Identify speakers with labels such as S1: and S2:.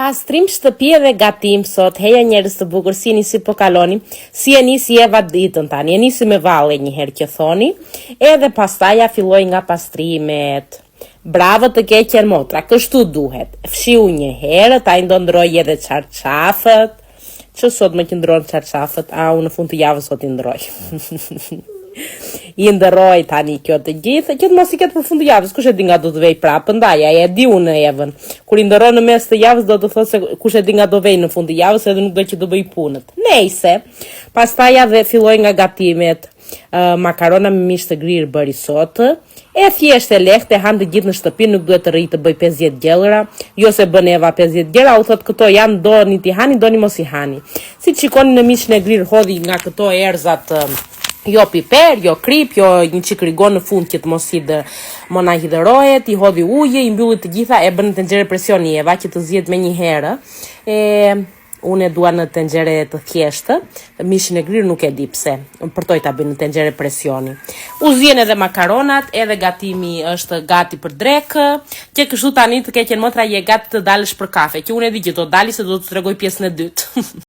S1: Pastrim shtëpi dhe gatim sot, heja njerëz të bukur, si jeni, si po kaloni, si e nisi Eva ditën tani, e nisi me valle një herë që thoni, edhe pastaj ja filloi nga pastrimet. Bravo të keqen motra, kështu duhet. Fshiu një herë, ta do ndroj edhe çarçafët. Që sot më qëndron çarçafët, unë në fund të javës sot i ndroj. I ndëroj tani kjo të gjithë, kjo të mos i ketë për fund të javës, kush e di nga do të vej prapë, ndaj, e di unë Evën. Kur i ndëroj në mes të javës do të thotë se kush e di nga do vej në fund të javës edhe nuk do që do bëj punët. Nejse, pastaj dhe filloj nga gatimet, makarona me mish të grirë bëri sot, e thjesht e lehtë, e han të gjithë në shtëpi, nuk duhet të rri të bëj 50 gjellëra, jo se bën Eva 50 gjellëra, u thot këto janë doni ti hani, doni mos i hani. Si shikoni në mishin e grirë hodhi nga këto erzat, jo piper, jo krip, jo një çik rigon në fund që të mos mona hidherohet, i hodhi ujë, i mbylli të gjitha, e bën në tenxhere presioni Eva që të zihet me një herë. Unë e dua në tenxhere të thjeshtë, mishin e grirë nuk e di pse, përtoj ta bëj në tenxhere presioni. U zien edhe makaronat, edhe gatimi është gati për drekë, që kështu tani të keqen motra je gati të dalësh për kafe, që unë e di që do dali se do të tregoj pjesën e dytë.